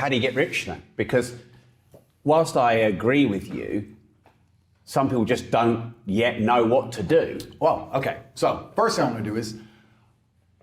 how do you get rich then? Because whilst I agree with you, some people just don't yet know what to do. Well, okay. So first thing I'm going to do is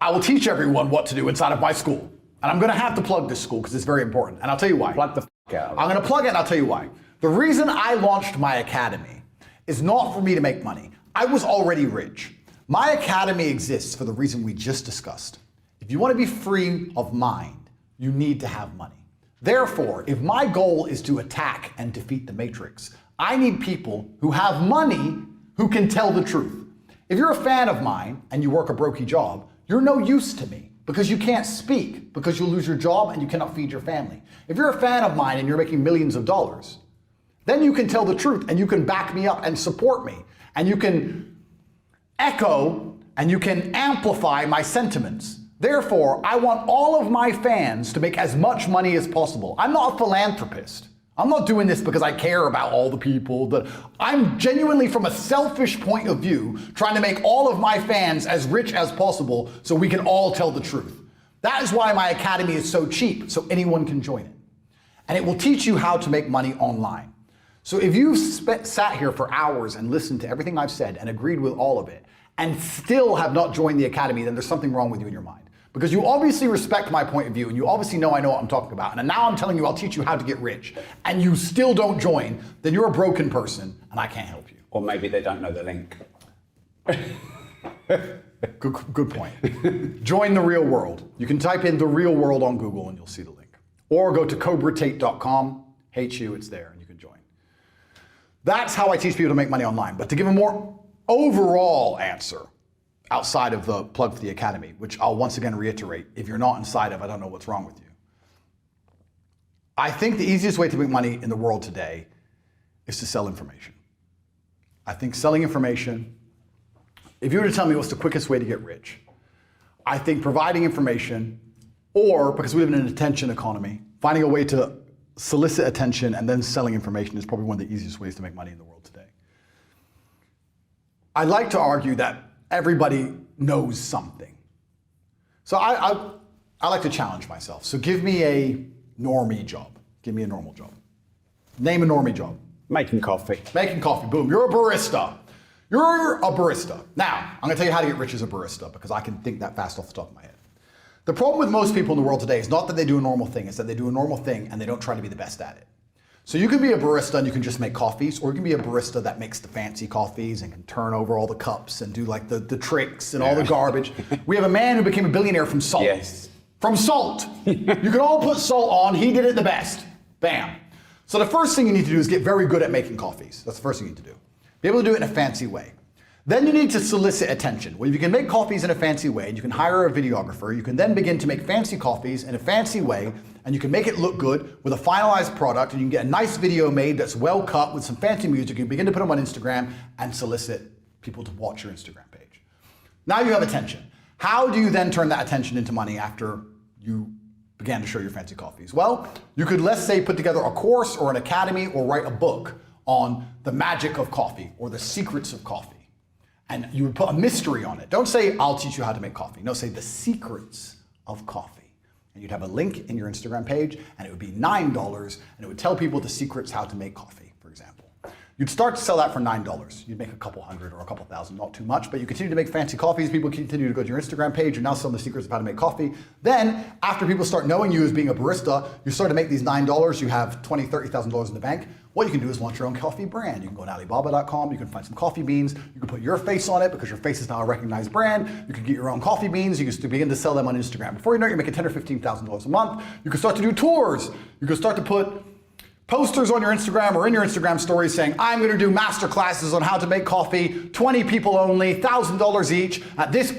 I will teach everyone what to do inside of my school. And I'm going to have to plug this school because it's very important. And I'll tell you why. Plug the f*** out. I'm going to plug it and I'll tell you why. The reason I launched my academy is not for me to make money. I was already rich. My academy exists for the reason we just discussed. If you want to be free of mind, you need to have money. Therefore, if my goal is to attack and defeat the Matrix, I need people who have money who can tell the truth. If you're a fan of mine and you work a brokey job, you're no use to me because you can't speak, because you'll lose your job and you cannot feed your family. If you're a fan of mine and you're making millions of dollars, then you can tell the truth and you can back me up and support me and you can echo and you can amplify my sentiments. Therefore, I want all of my fans to make as much money as possible. I'm not a philanthropist. I'm not doing this because I care about all the people. I'm genuinely, from a selfish point of view, trying to make all of my fans as rich as possible so we can all tell the truth. That is why my academy is so cheap, so anyone can join it. And it will teach you how to make money online. So if you've sat here for hours and listened to everything I've said and agreed with all of it, and still have not joined the academy, then there's something wrong with you in your mind. Because you obviously respect my point of view and you obviously know I know what I'm talking about. And now I'm telling you I'll teach you how to get rich. And you still don't join, then you're a broken person and I can't help you. Or maybe they don't know the link. Good point. Join the real world. You can type in the real world on Google and you'll see the link. Or go to cobratate.com, hate you, it's there and you can join. That's how I teach people to make money online. But to give a more overall answer, outside of the plug for the academy, which I'll once again reiterate, if you're not inside of, I don't know what's wrong with you. I think the easiest way to make money in the world today is to sell information. I think selling information, if you were to tell me what's the quickest way to get rich, I think providing information, or because we live in an attention economy, finding a way to solicit attention and then selling information is probably one of the easiest ways to make money in the world today. I'd like to argue that everybody knows something. So I like to challenge myself. So give me a normie job. Give me a normal job. Name a normie job. Making coffee. Making coffee, boom. You're a barista. You're a barista. Now, I'm gonna tell you how to get rich as a barista because I can think that fast off the top of my head. The problem with most people in the world today is not that they do a normal thing, it's that they do a normal thing and they don't try to be the best at it. So you can be a barista and you can just make coffees, or you can be a barista that makes the fancy coffees and can turn over all the cups and do like the tricks and all the garbage. We have a man who became a billionaire from salt. Yes. From salt. You can all put salt on, he did it the best. Bam. So the first thing you need to do is get very good at making coffees. That's the first thing you need to do. Be able to do it in a fancy way. Then you need to solicit attention. Well, if you can make coffees in a fancy way, and you can hire a videographer, you can then begin to make fancy coffees in a fancy way, and you can make it look good with a finalized product, and you can get a nice video made that's well cut with some fancy music. You can begin to put them on Instagram and solicit people to watch your Instagram page. Now you have attention. How do you then turn that attention into money after you began to show your fancy coffees? Well, you could, let's say, put together a course or an academy or write a book on the magic of coffee or the secrets of coffee. And you would put a mystery on it. Don't say, I'll teach you how to make coffee. No, say the secrets of coffee. And you'd have a link in your Instagram page and it would be $9 and it would tell people the secrets how to make coffee, for example. You'd start to sell that for $9. You'd make a couple hundred or a couple thousand, not too much, but you continue to make fancy coffees. People continue to go to your Instagram page. You're now selling the secrets of how to make coffee. Then, after people start knowing you as being a barista, you start to make these $9. You have $20,000, $30,000 in the bank. What you can do is launch your own coffee brand. You can go to Alibaba.com. You can find some coffee beans. You can put your face on it because your face is now a recognized brand. You can get your own coffee beans. You can begin to sell them on Instagram. Before you know it, you're making $10,000 or $15,000 a month. You can start to do tours. You can start to put posters on your Instagram or in your Instagram stories saying, I'm going to do master classes on how to make coffee, 20 people only, $1,000 each at this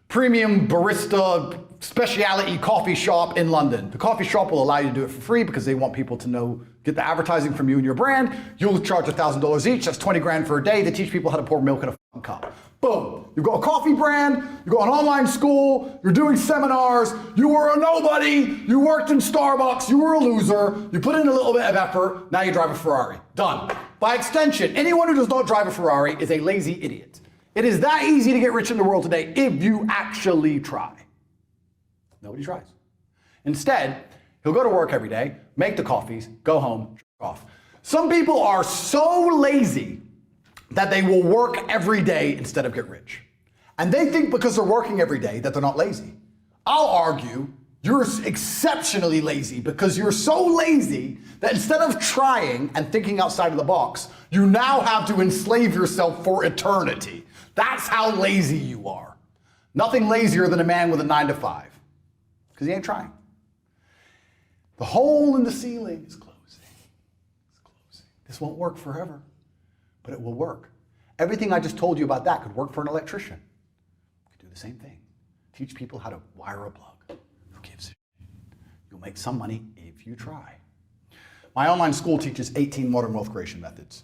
premium barista specialty coffee shop in London. The coffee shop will allow you to do it for free because they want people to know, get the advertising from you and your brand. You'll charge $1,000 each. That's 20 grand for a day. They teach people how to pour milk in a cup. Boom. You've got a coffee brand, you've got an online school, you're doing seminars, you were a nobody, you worked in Starbucks, you were a loser, you put in a little bit of effort, now you drive a Ferrari. Done. By extension, anyone who does not drive a Ferrari is a lazy idiot. It is that easy to get rich in the world today if you actually try. Nobody tries. Instead, He'll go to work every day, make the coffees, go home, jerk off. Some people are so lazy that they will work every day instead of get rich. And they think because they're working every day that they're not lazy. I'll argue you're exceptionally lazy because you're so lazy that instead of trying and thinking outside of the box, you now have to enslave yourself for eternity. That's how lazy you are. Nothing lazier than a man with a 9 to 5, because he ain't trying. The hole in the ceiling is closing. It's closing. This won't work forever, but it will work. Everything I just told you about that could work for an electrician. You could do the same thing. Teach people how to wire a plug. Who gives a shit? You'll make some money if you try. My online school teaches 18 modern wealth creation methods.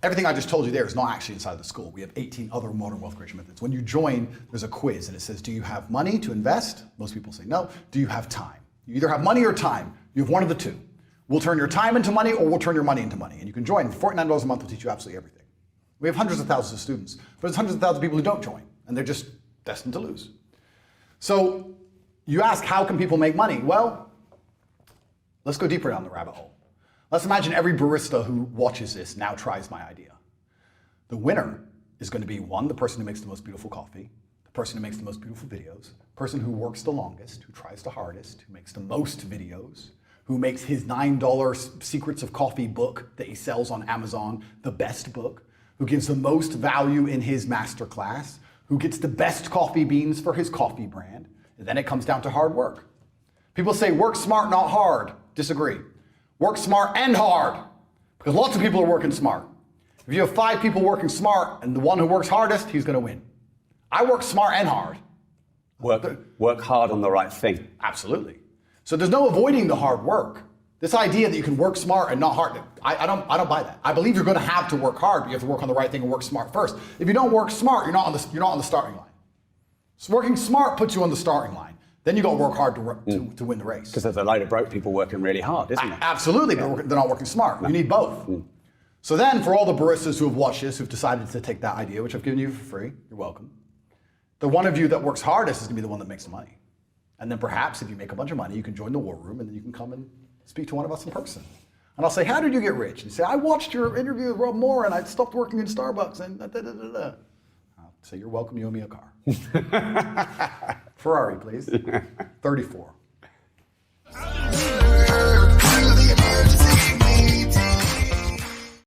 Everything I just told you there is not actually inside the school. We have 18 other modern wealth creation methods. When you join, there's a quiz and it says, do you have money to invest? Most people say no. Do you have time? You either have money or time. You have one of the two. We'll turn your time into money or we'll turn your money into money. And you can join. $49 a month will teach you absolutely everything. We have hundreds of thousands of students, but there's hundreds of thousands of people who don't join and they're just destined to lose. So you ask, how can people make money? Well, let's go deeper down the rabbit hole. Let's imagine every barista who watches this now tries my idea. The winner is going to be one, the person who makes the most beautiful coffee, the person who makes the most beautiful videos, the person who works the longest, who tries the hardest, who makes the most videos, who makes his $9 Secrets of Coffee book that he sells on Amazon the best book, who gives the most value in his masterclass, who gets the best coffee beans for his coffee brand. And then it comes down to hard work. People say work smart, not hard. Disagree. Work smart and hard, because lots of people are working smart. If you have 5 people working smart and the one who works hardest, he's going to win. I work smart and hard. Work hard on the right thing. Absolutely. So there's no avoiding the hard work. This idea that you can work smart and not hard, I don't buy that. I believe you're going to have to work hard, but you have to work on the right thing and work smart first. If you don't work smart, you're not on the starting line. So working smart puts you on the starting line. Then you got to work hard to win the race. Because there's a load of broke people working really hard, isn't there? Absolutely, but they're not working smart. No. You need both. So then, for all the baristas who have watched this, who've decided to take that idea, which I've given you for free, you're welcome. The one of you that works hardest is going to be the one that makes the money. And then perhaps if you make a bunch of money, you can join the war room and then you can come and speak to one of us in person. And I'll say, how did you get rich? And you say, I watched your interview with Rob Moore and I stopped working in Starbucks and da-da-da-da-da. I'll say, you're welcome, you owe me a car. Ferrari, please. 34.